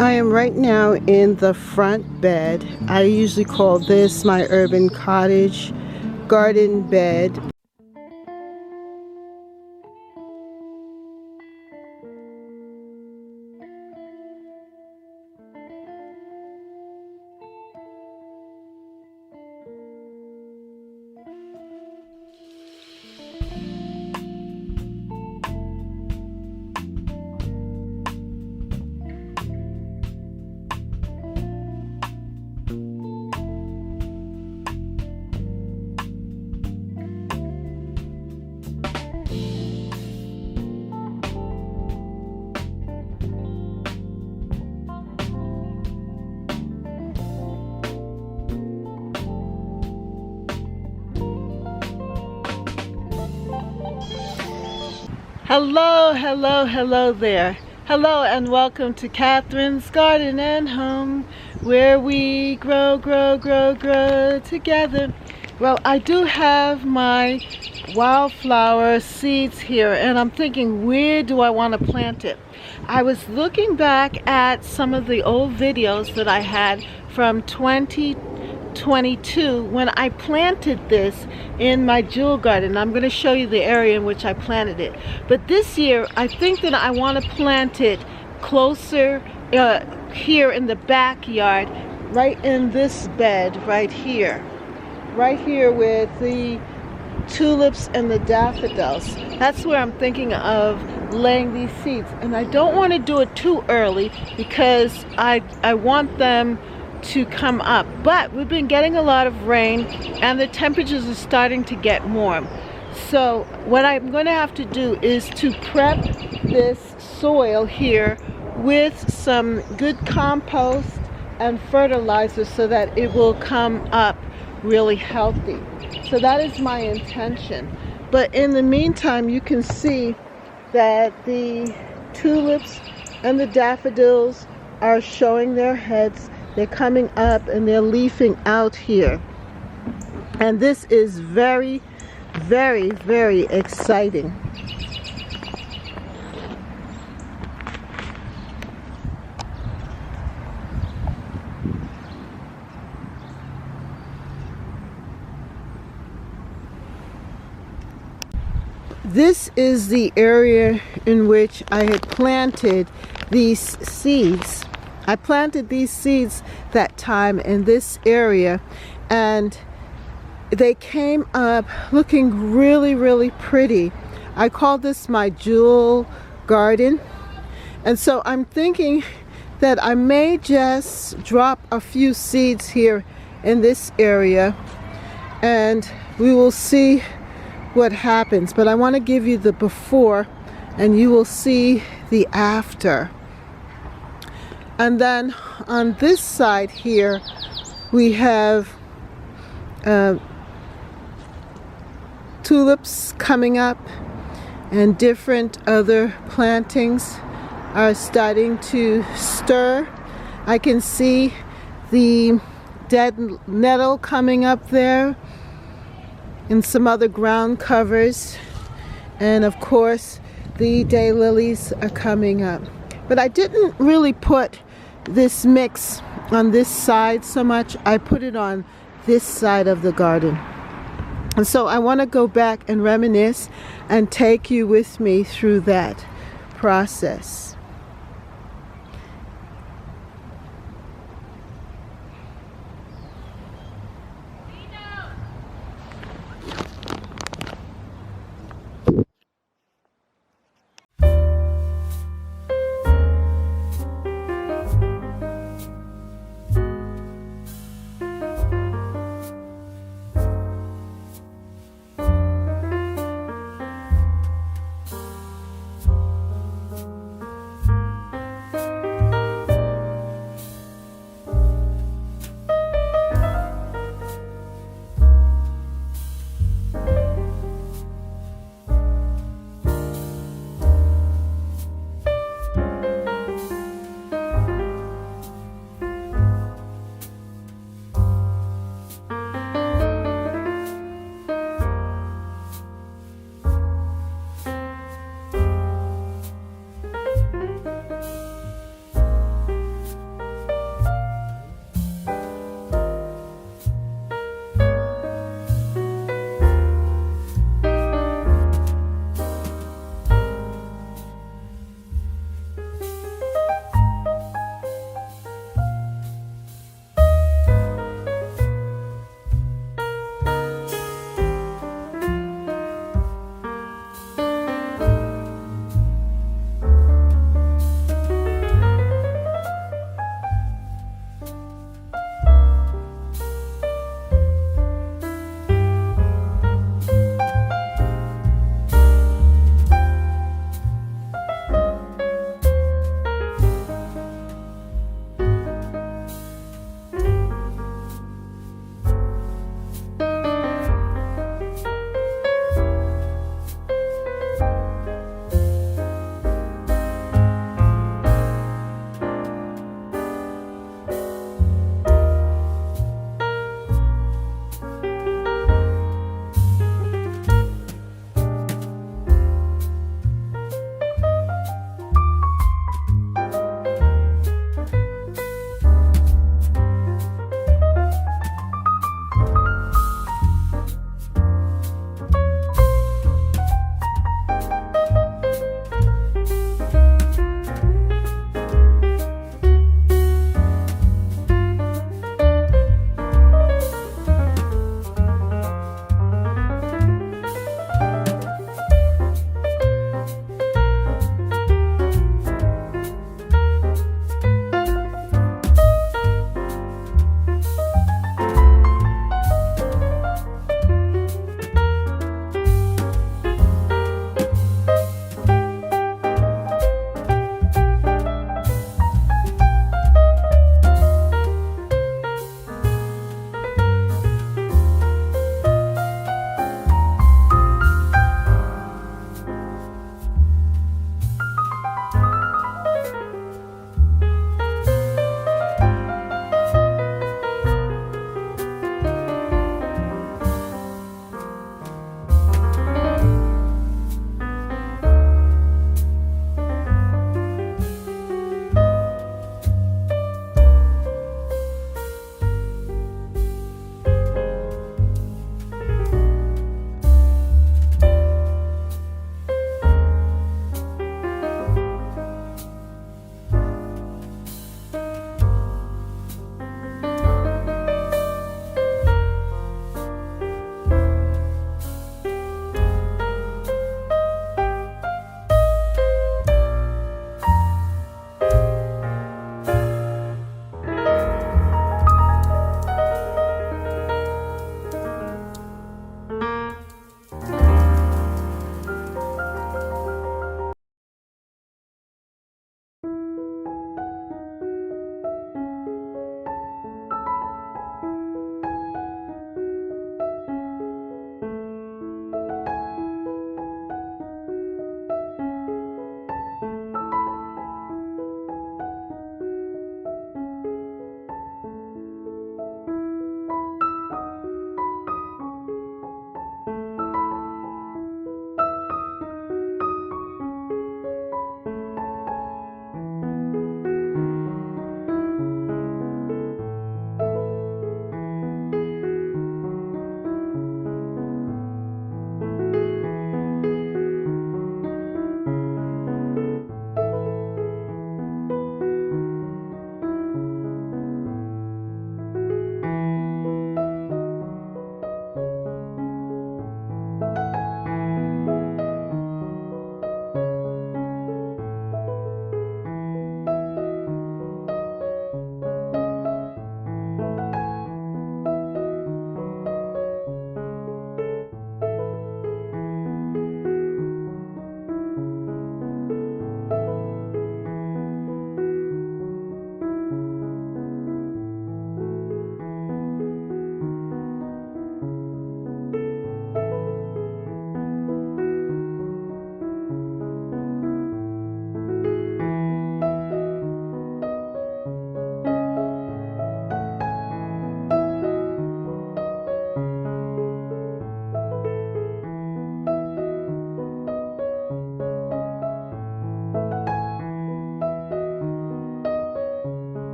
I am right now in the front bed. I usually call this my urban cottage garden bed. Hello there. Hello and welcome to Catherine's Garden and Home, where we grow together. Well, I do have my wildflower seeds here, and I'm thinking, where do I want to plant it? I was looking back at some of the old videos that I had from 2022 when I planted this in my jewel garden. I'm going to show you the area in which I planted it. But this year, I think that I want to plant it closer here in the backyard, right in this bed right here with the tulips and the daffodils. That's where I'm thinking of laying these seeds. And I don't want to do it too early because I want them to come up, but we've been getting a lot of rain and the temperatures are starting to get warm. So what I'm going to have to do is to prep this soil here with some good compost and fertilizer so that it will come up really healthy. So that is my intention. But in the meantime, you can see that the tulips and the daffodils are showing their heads. They're coming up and they're leafing out here. And this is very, very, very exciting. This is the area in which I had planted these seeds. I planted these seeds that time in this area, and they came up looking really, really pretty. I call this my jewel garden. And so I'm thinking that I may just drop a few seeds here in this area and we will see what happens. But I want to give you the before and you will see the after. And then on this side here, we have tulips coming up, and different other plantings are starting to stir. I can see the dead nettle coming up there, and some other ground covers. And of course, the daylilies are coming up. But I didn't really put this mix on this side so much. I put it on this side of the garden. And so I want to go back and reminisce and take you with me through that process.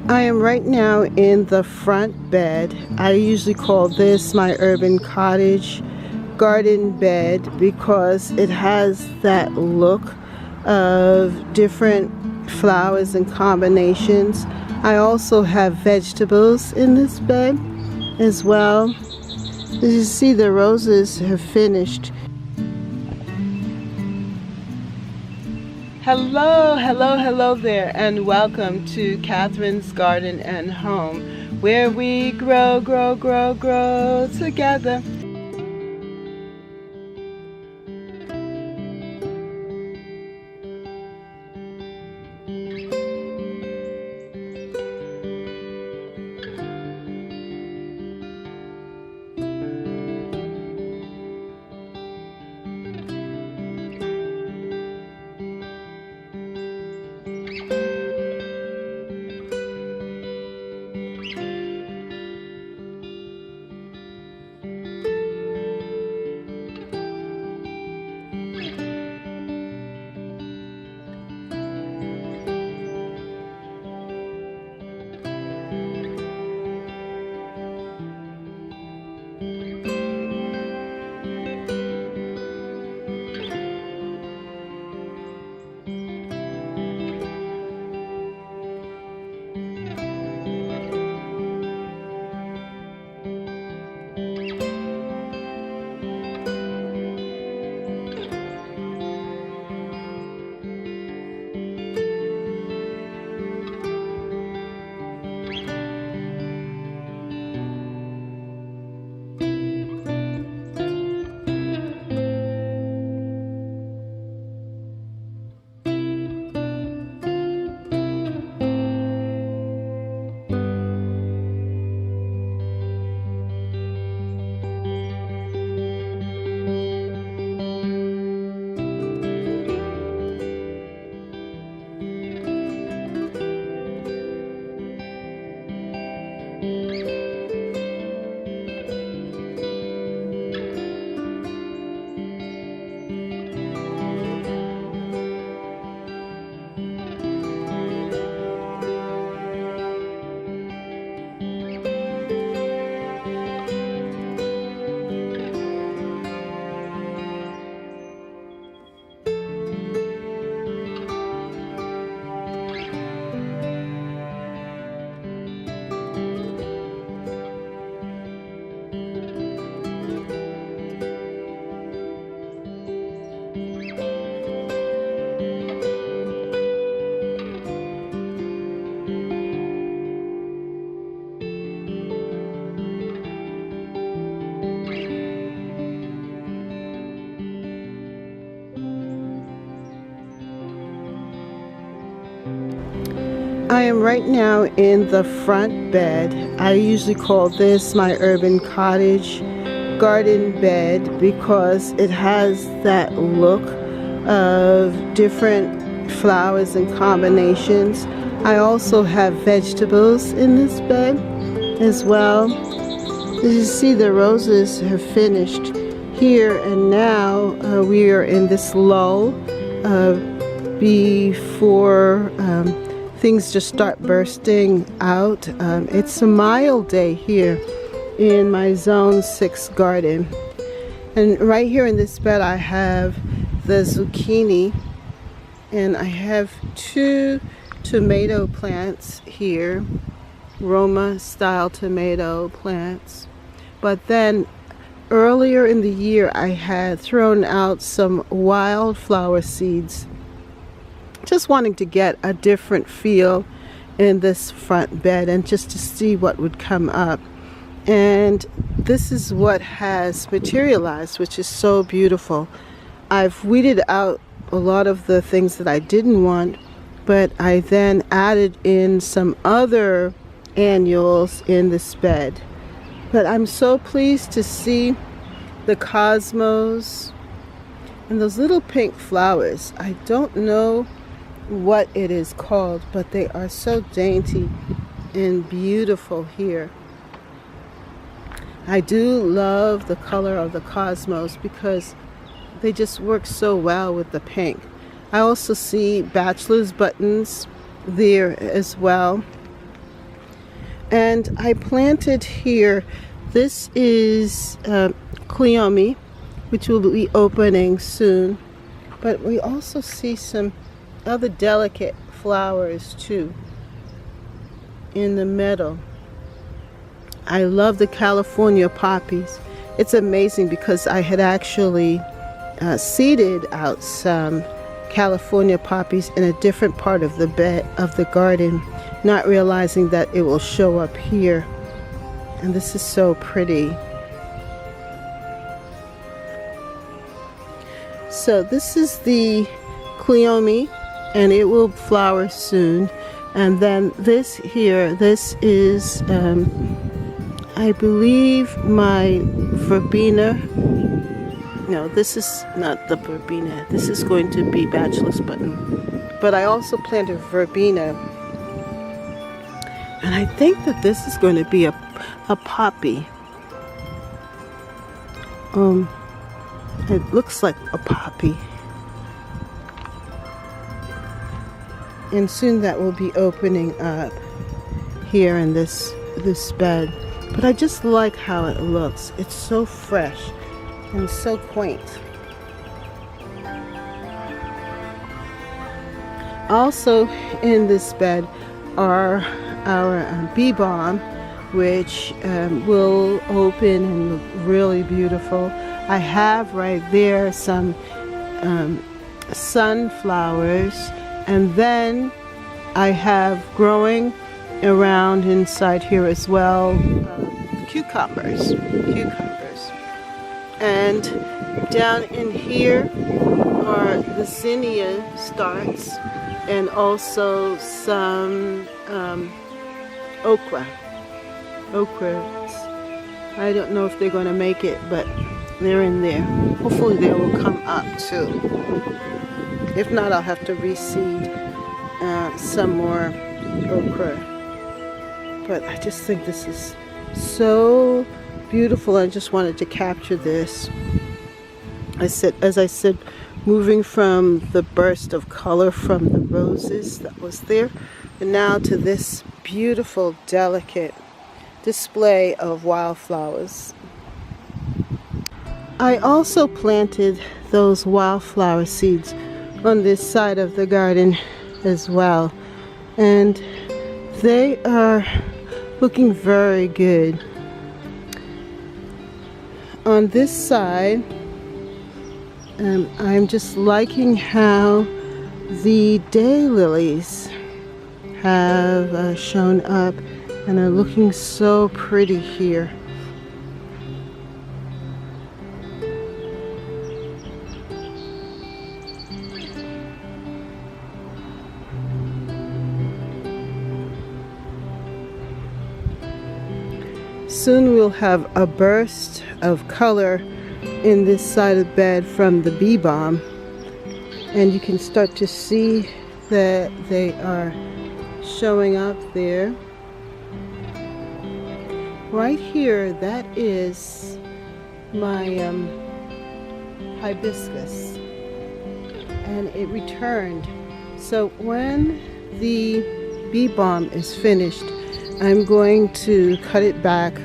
I am right now in the front bed. I usually call this my urban cottage garden bed because it has that look of different flowers and combinations. I also have vegetables in this bed as well. As you see, the roses have finished. Hello there, and welcome to Catherine's Garden and Home, where we grow together. I am right now in the front bed. I usually call this my urban cottage garden bed because it has that look of different flowers and combinations. I also have vegetables in this bed as well. As you see, the roses have finished here, and now we are in this lull before things just start bursting out. It's a mild day here in my Zone 6 garden. And right here in this bed I have the zucchini, and I have 2 tomato plants here, Roma style tomato plants. But then earlier in the year I had thrown out some wildflower seeds just wanting to get a different feel in this front bed and just to see what would come up. And this is what has materialized, which is so beautiful. I've weeded out a lot of the things that I didn't want, but I then added in some other annuals in this bed. But I'm so pleased to see the cosmos and those little pink flowers. I don't know what it is called, but they are so dainty and beautiful here. I do love the color of the cosmos because they just work so well with the pink. I also see bachelor's buttons there as well. And I planted here, this is cleome, which will be opening soon. But we also see some other delicate flowers too in the meadow. I love the California poppies. It's amazing because I had actually seeded out some California poppies in a different part of the bed of the garden, not realizing that it will show up here. And this is so pretty. So this is the cleome, and it will flower soon. And then this here, this is I believe my verbena. No, this is not the verbena. This is going to be bachelor's button. But I also planted verbena. And I think that this is going to be a poppy. It looks like a poppy. And soon that will be opening up here in this bed. But I just like how it looks. It's so fresh and so quaint. Also in this bed are our bee balm, which will open and look really beautiful. I have right there some sunflowers, and then I have growing around inside here as well cucumbers. And down in here are the zinnia starts, and also some okras. I don't know if they're going to make it, but they're in there. Hopefully they will come up too. If not, I'll have to reseed some more okra. But I just think this is so beautiful. I just wanted to capture this. As I said, moving from the burst of color from the roses that was there, and now to this beautiful, delicate display of wildflowers. I also planted those wildflower seeds on this side of the garden as well, and they are looking very good. On this side, I'm just liking how the daylilies have shown up and are looking so pretty here. Soon we'll have a burst of color in this side of the bed from the bee balm, and you can start to see that they are showing up there. Right here, that is my hibiscus, and it returned. So when the bee balm is finished, I'm going to cut it back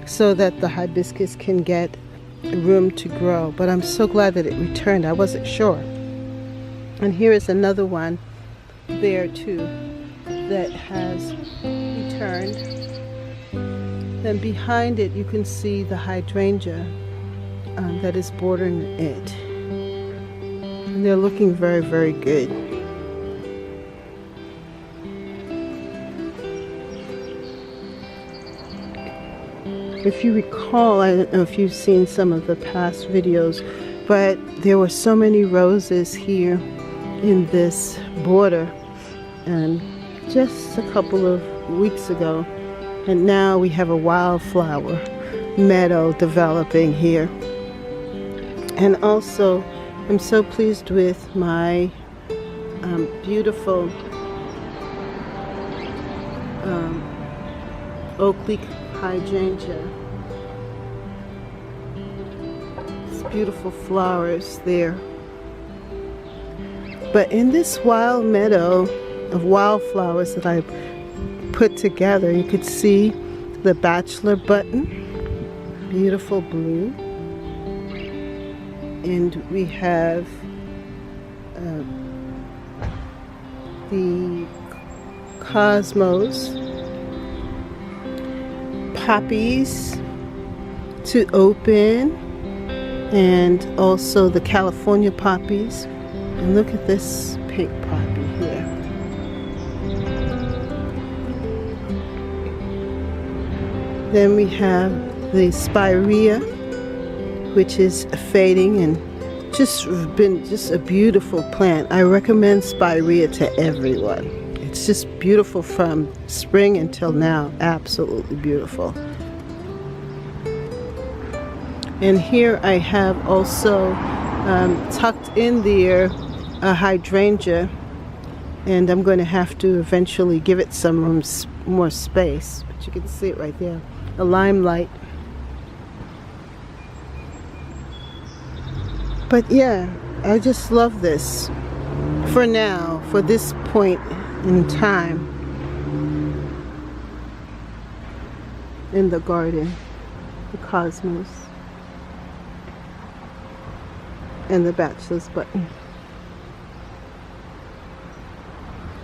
so that the hibiscus can get room to grow. But I'm so glad that it returned. I wasn't sure. And here is another one there too that has returned. Then behind it you can see the hydrangea that is bordering it. And they're looking very, very good. If you recall, I don't know if you've seen some of the past videos, but there were so many roses here in this border, and just a couple of weeks ago, and now we have a wildflower meadow developing here. And also, I'm so pleased with my beautiful oak leaf hydrangea. It's beautiful flowers there. But in this wild meadow of wildflowers that I put together, you could see the bachelor button, beautiful blue, and we have the cosmos, poppies to open, and also the California poppies. And look at this pink poppy here. Then we have the spirea, which is fading and just a beautiful plant. I recommend spirea to everyone. It's just beautiful from spring until now. Absolutely beautiful. And here I have also tucked in there a hydrangea, and I'm going to have to eventually give it some more space, but you can see it right there, a limelight. But yeah, I just love this for now, for this point in time in the garden, the cosmos and the bachelor's button.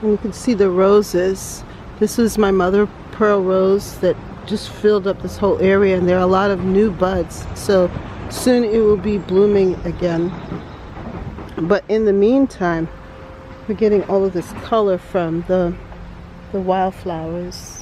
And you can see the roses. This is my mother pearl rose that just filled up this whole area, and there are a lot of new buds, so soon it will be blooming again. But in the meantime, we're getting all of this color from the wildflowers.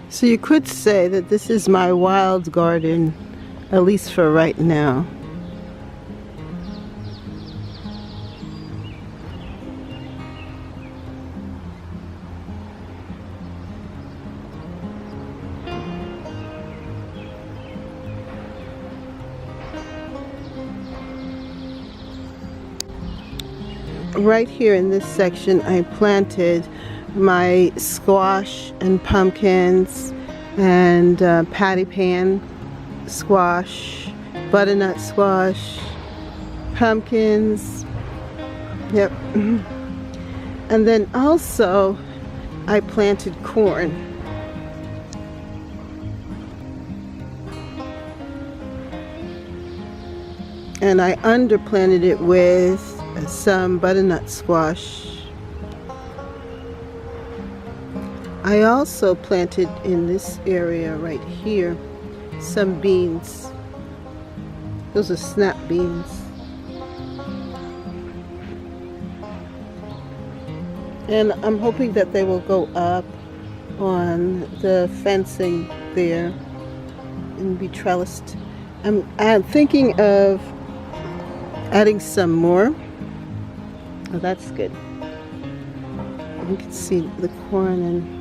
So you could say that this is my wild garden, at least for right now. Right here in this section, I planted my squash and pumpkins and patty pan squash, butternut squash, pumpkins. Yep. And then also I planted corn. And I underplanted it with some butternut squash. I also planted in this area right here some beans. Those are snap beans. And I'm hoping that they will go up on the fencing there and be trellised. I'm thinking of adding some more. Oh, that's good. You can see the corn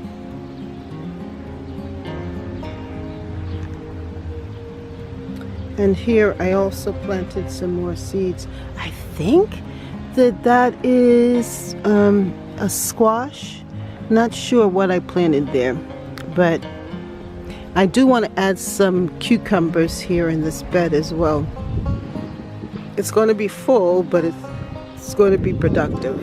and here I also planted some more seeds. I think that is a squash. Not sure what I planted there, but I do want to add some cucumbers here in this bed as well. It's going to be full, but it's going to be productive.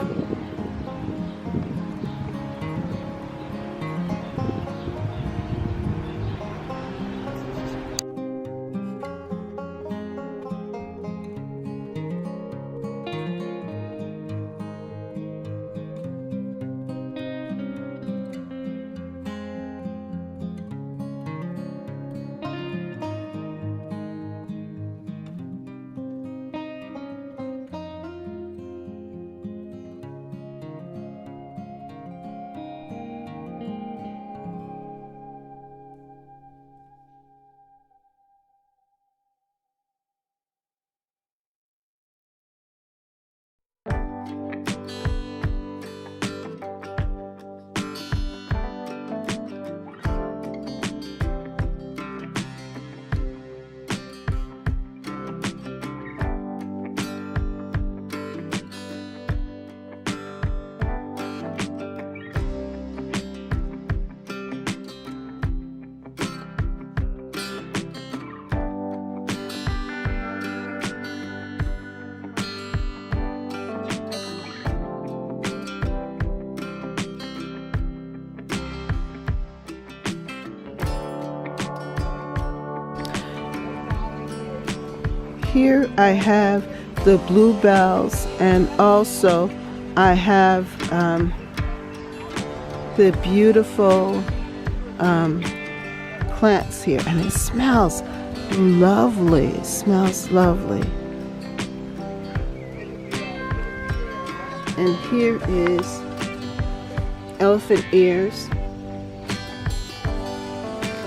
here I have the bluebells, and also I have the beautiful plants here, and it smells lovely. It smells lovely. And here is elephant ears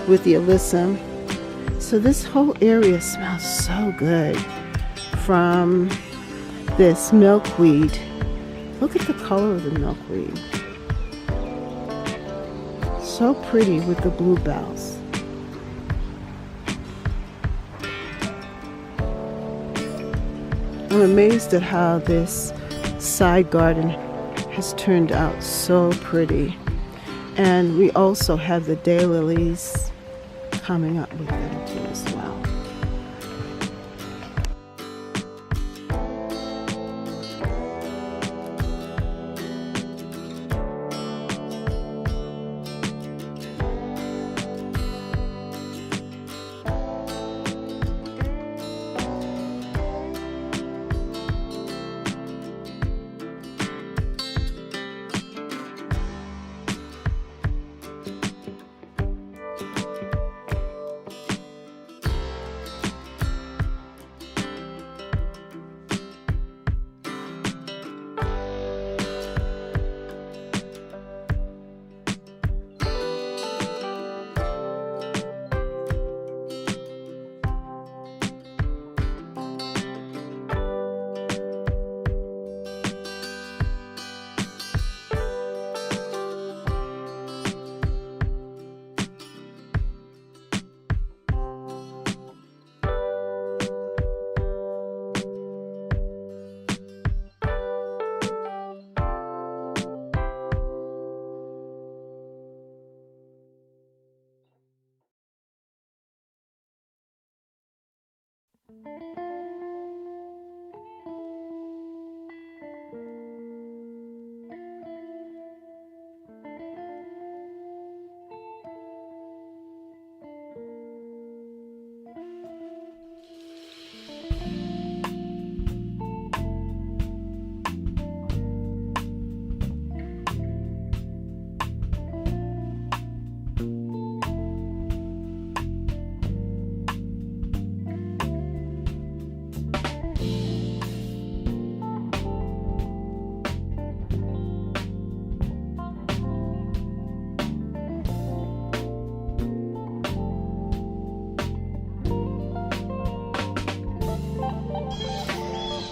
with the alyssum. So this whole area smells so good. From this milkweed. Look at the color of the milkweed. So pretty with the bluebells. I'm amazed at how this side garden has turned out so pretty. And we also have the daylilies coming up with them too as well.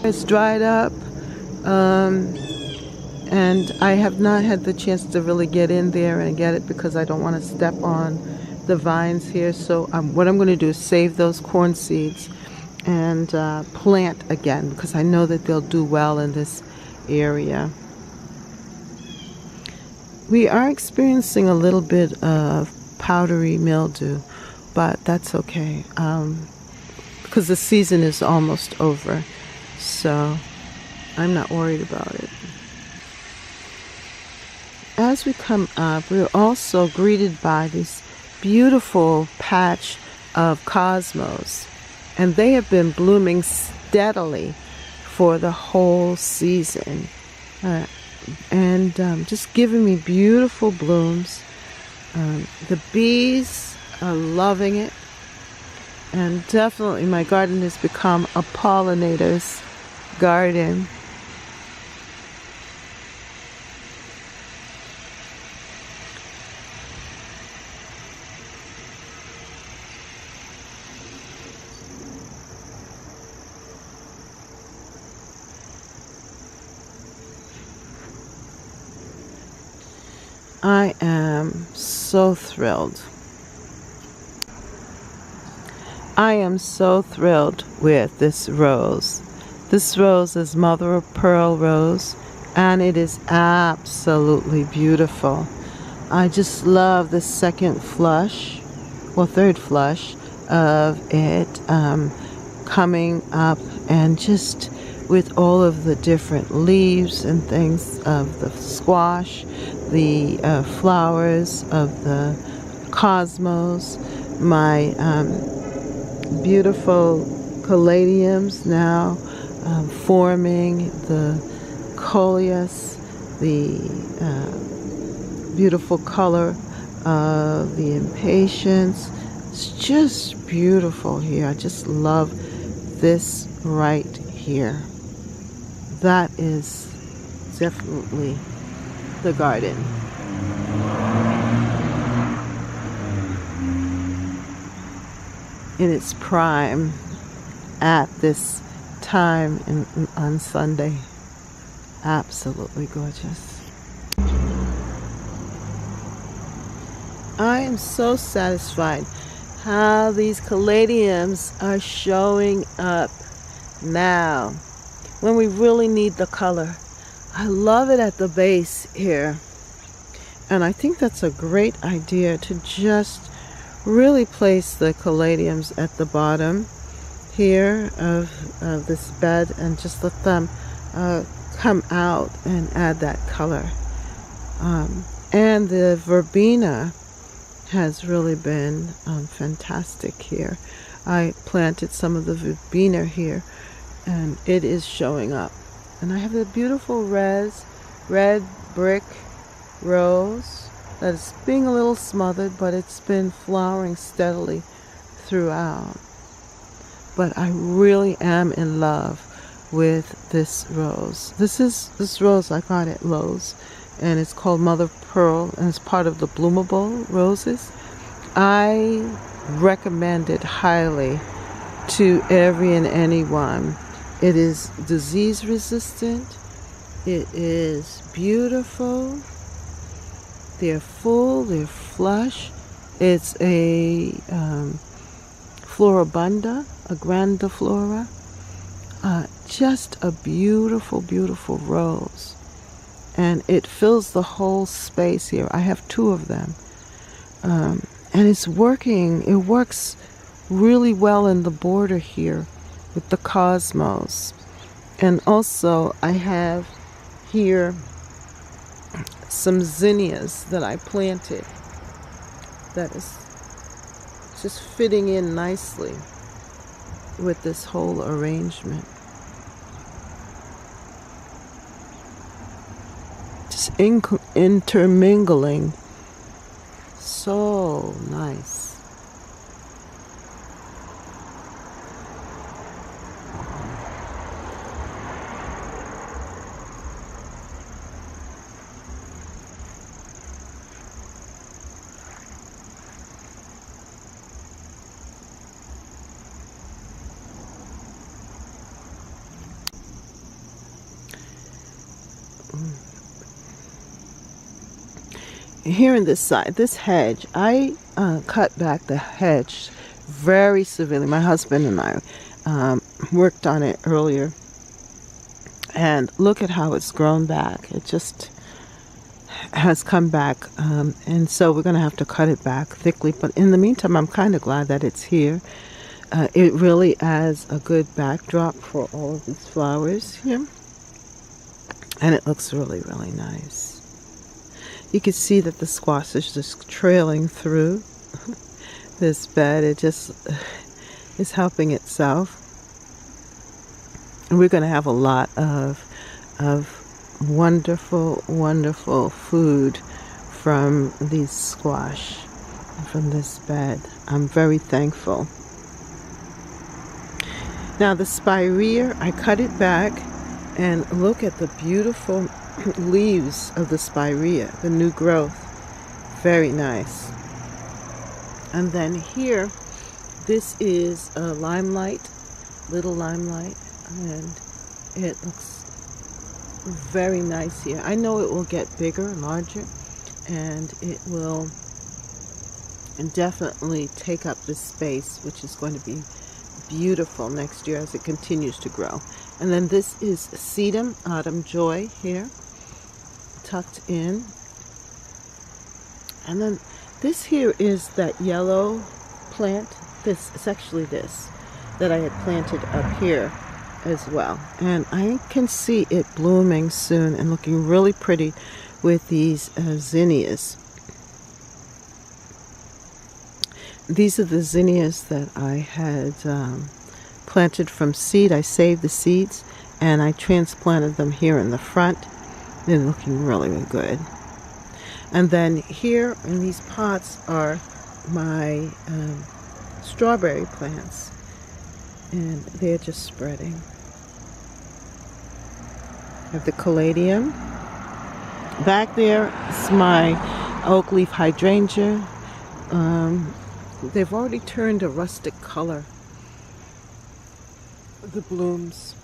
It's dried up, and I have not had the chance to really get in there and get it because I don't want to step on the vines here. So what I'm going to do is save those corn seeds and plant again, because I know that they'll do well in this area. We are experiencing a little bit of powdery mildew, but that's okay, because the season is almost over. So I'm not worried about it. As we come up, we're also greeted by this beautiful patch of cosmos, and they have been blooming steadily for the whole season, and just giving me beautiful blooms. The bees are loving it, and definitely my garden has become a pollinator's garden. I am so thrilled. I am so thrilled with this rose. This rose is mother of pearl rose, and it is absolutely beautiful. I just love the second flush, well, third flush of it coming up, and just with all of the different leaves and things of the squash, the flowers of the cosmos, my beautiful caladiums now forming the coleus, the beautiful color of the impatiens. It's just beautiful here. I just love this right here. That is definitely the garden. In its prime at this time on Sunday. Absolutely gorgeous. I am so satisfied how these caladiums are showing up now when we really need the color. I love it at the base here, and I think that's a great idea to just really place the caladiums at the bottom here of this bed and just let them come out and add that color. And the verbena has really been fantastic here. I planted some of the verbena here and it is showing up. And I have the beautiful red brick rose that is being a little smothered, but it's been flowering steadily throughout. But I really am in love with this rose. This rose I got at Lowe's, and it's called Mother Pearl, and it's part of the bloomable roses. I recommend it highly to every and anyone. It is disease resistant. It is beautiful. They're full, they're flush. It's a floribunda, a grandiflora. Just a beautiful, beautiful rose. And it fills the whole space here. I have two of them. And it's working. It works really well in the border here with the cosmos. And also I have here some zinnias that I planted that is just fitting in nicely with this whole arrangement. Just intermingling. So nice. Here in this side, this hedge, I cut back the hedge very severely. My husband and I worked on it earlier, and look at how it's grown back. It just has come back, and so we're going to have to cut it back thickly. But in the meantime, I'm kind of glad that it's here. It really adds a good backdrop for all of these flowers here, and it looks really, really nice. You can see that the squash is just trailing through this bed. It just is helping itself. And we're going to have a lot of wonderful, wonderful food from these squash, from this bed. I'm very thankful. Now the spirea, I cut it back, and look at the beautiful leaves of the spirea, the new growth. Very nice. And then here, this is a limelight, little limelight, and it looks very nice here. I know it will get bigger, larger, and it will definitely take up this space, which is going to be beautiful next year as it continues to grow. And then this is sedum, autumn joy here, tucked in. And then this here is that yellow plant. This is actually this that I had planted up here as well. And I can see it blooming soon and looking really pretty with these zinnias. These are the zinnias that I had planted from seed. I saved the seeds and I transplanted them here in the front. They're looking really, really good. And then here in these pots are my strawberry plants, and they're just spreading. I have the caladium. Back there is my oak leaf hydrangea. They've already turned a rustic color, the blooms,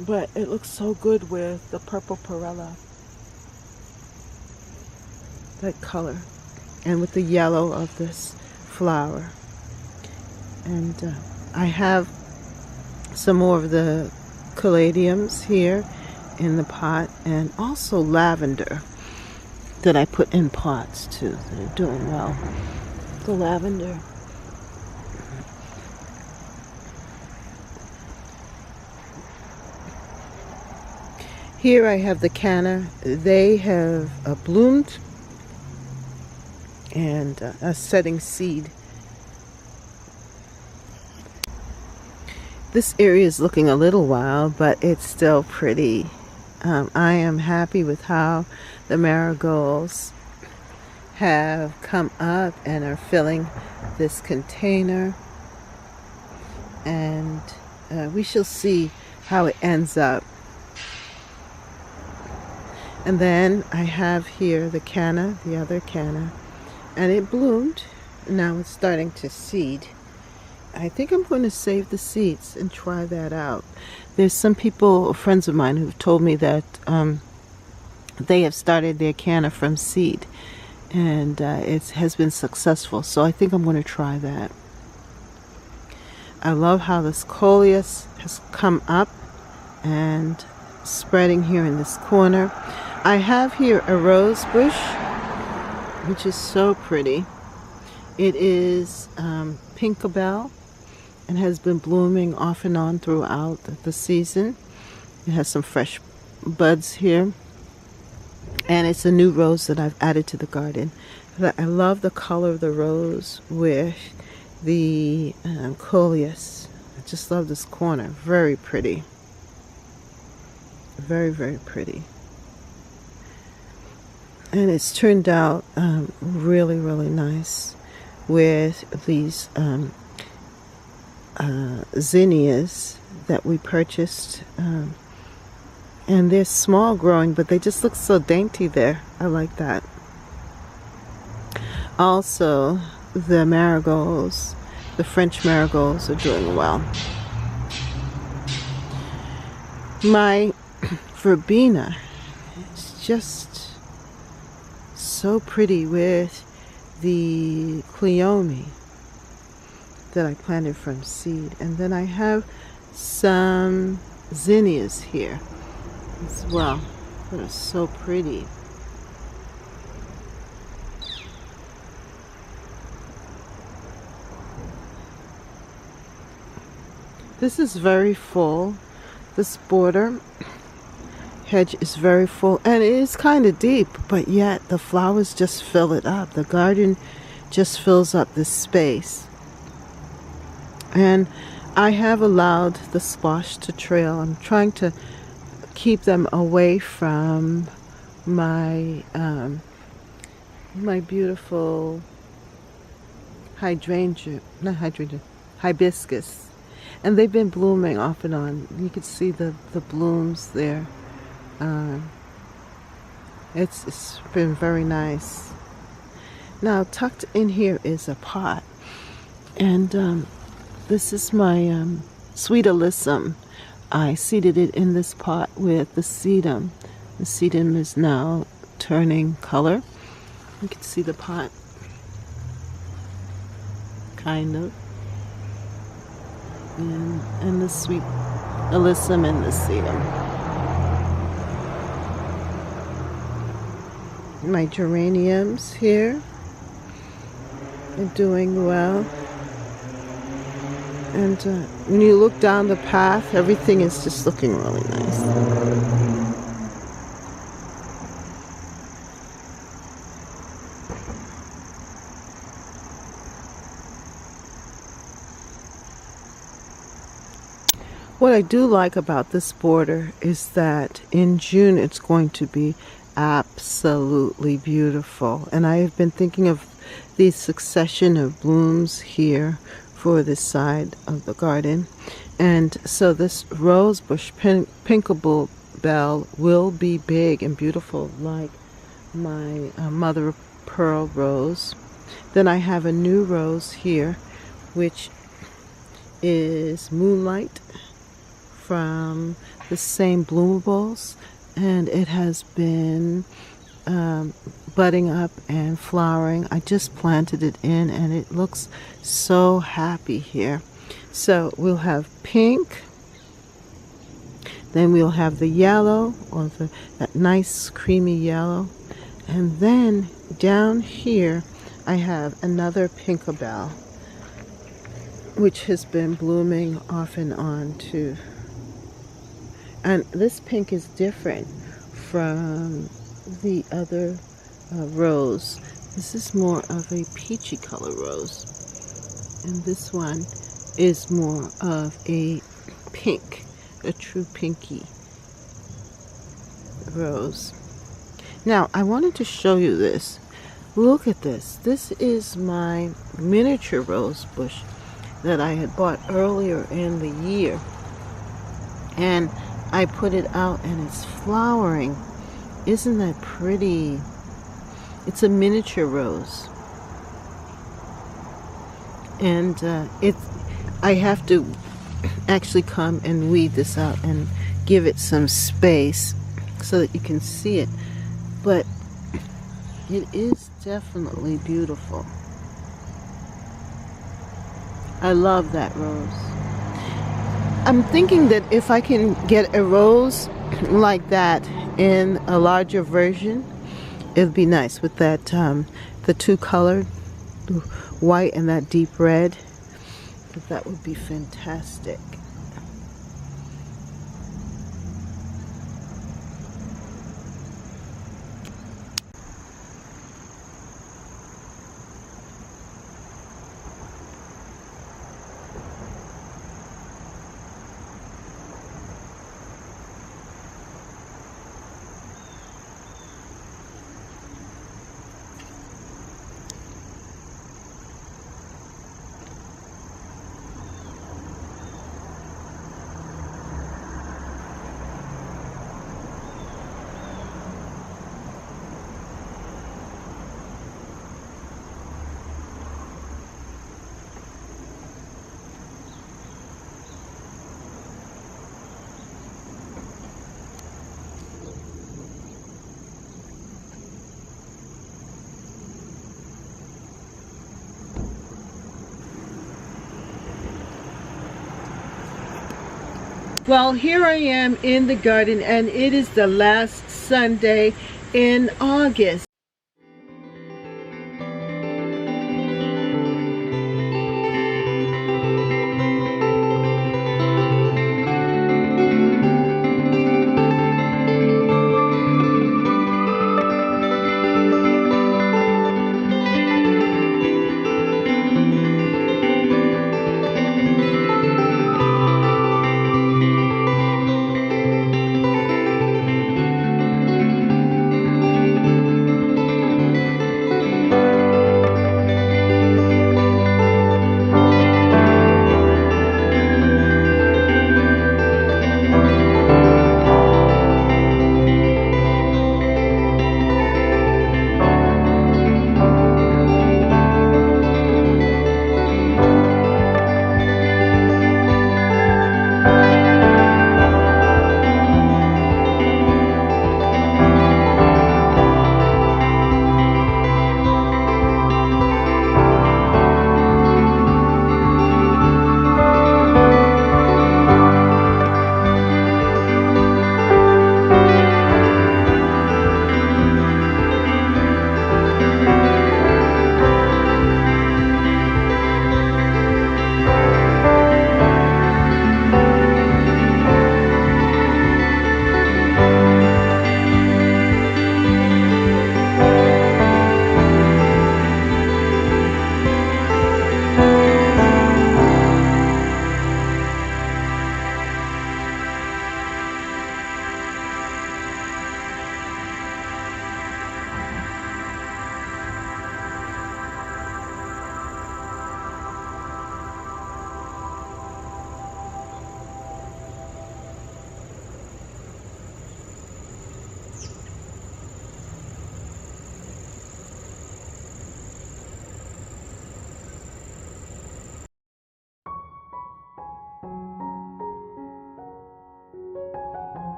but it looks so good with the purple perilla, that color, and with the yellow of this flower. And I have some more of the caladiums here in the pot, and also lavender that I put in pots too. They're doing well. The lavender. Here I have the canna. They have bloomed and are setting seed. This area is looking a little wild, but it's still pretty. I am happy with how the marigolds have come up and are filling this container, and we shall see how it ends up. And then I have here the canna, the other canna, and it bloomed. Now it's starting to seed. I think I'm going to save the seeds and try that out. There's some people, friends of mine, who've told me that they have started their canna from seed, and it has been successful. So I think I'm going to try that. I love how this coleus has come up and spreading here in this corner. I have here a rose bush, which is so pretty. It is Pinkabelle and has been blooming off and on throughout the season. It has some fresh buds here, and it's a new rose that I've added to the garden. I love the color of the rose with the coleus. I just love this corner. Very pretty. Very, very pretty. And it's turned out really, really nice with these zinnias that we purchased. And they're small growing, but they just look so dainty there. I like that. Also, the marigolds, the French marigolds, are doing well. My verbena is just so pretty with the cleome that I planted from seed. And then I have some zinnias here as well that are so pretty. This is very full. This border hedge is very full, and it is kind of deep, but yet the flowers just fill it up. The garden just fills up this space. And I have allowed the squash to trail. I'm trying to keep them away from my my beautiful hibiscus. And they've been blooming off and on. You can see the blooms there. It's been very nice. Now tucked in here is a pot, and this is my sweet alyssum. I seeded it in this pot with the sedum. The sedum is now turning color. You can see the pot, kind of, and the sweet alyssum and the sedum. My geraniums here are doing well, and when you look down the path, everything is just looking really nice. What I do like about this border is that in June it's going to be absolutely beautiful. And I have been thinking of the succession of blooms here for this side of the garden. And so this rose bush, pinkable bell, will be big and beautiful like my mother of pearl rose. Then I have a new rose here, which is Moonlight, from the same bloomables, and it has been budding up and flowering. I just planted it in and it looks so happy here. So we'll have pink, then we'll have the yellow, or that nice creamy yellow, and then down here I have another Pinkabelle, which has been blooming off and on too. And this pink is different from the other rose. This is more of a peachy color rose. And this one is more of a pink, a true pinky rose. Now, I wanted to show you this. Look at this. This is my miniature rose bush that I had bought earlier in the year. And I put it out and it's flowering. Isn't that pretty? It's a miniature rose. And I have to actually come and weed this out and give it some space so that you can see it. But it is definitely beautiful. I love that rose. I'm thinking that if I can get a rose like that in a larger version, it'd be nice with that the two colored white and that deep red. That would be fantastic. Well, here I am in the garden, and it is the last Sunday in August.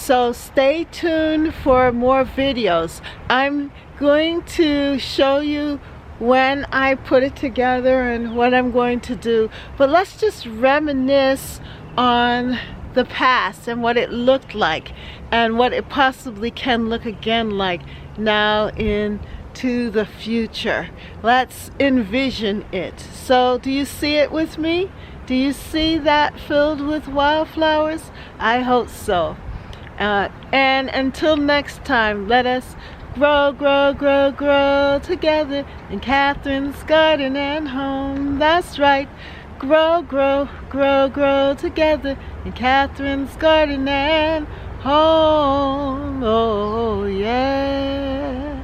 So stay tuned for more videos. I'm going to show you when I put it together and what I'm going to do. But let's just reminisce on the past and what it looked like and what it possibly can look again like now into the future. Let's envision it. So do you see it with me? Do you see that filled with wildflowers? I hope so. And until next time, let us grow, grow, grow, grow together in Catherine's garden and home. That's right. Grow, grow, grow, grow together in Catherine's garden and home. Oh, yes.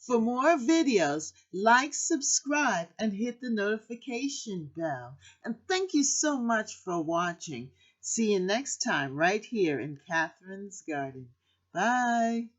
For more videos, like, subscribe, and hit the notification bell. And thank you so much for watching. See you next time right here in Catherine's Garden. Bye.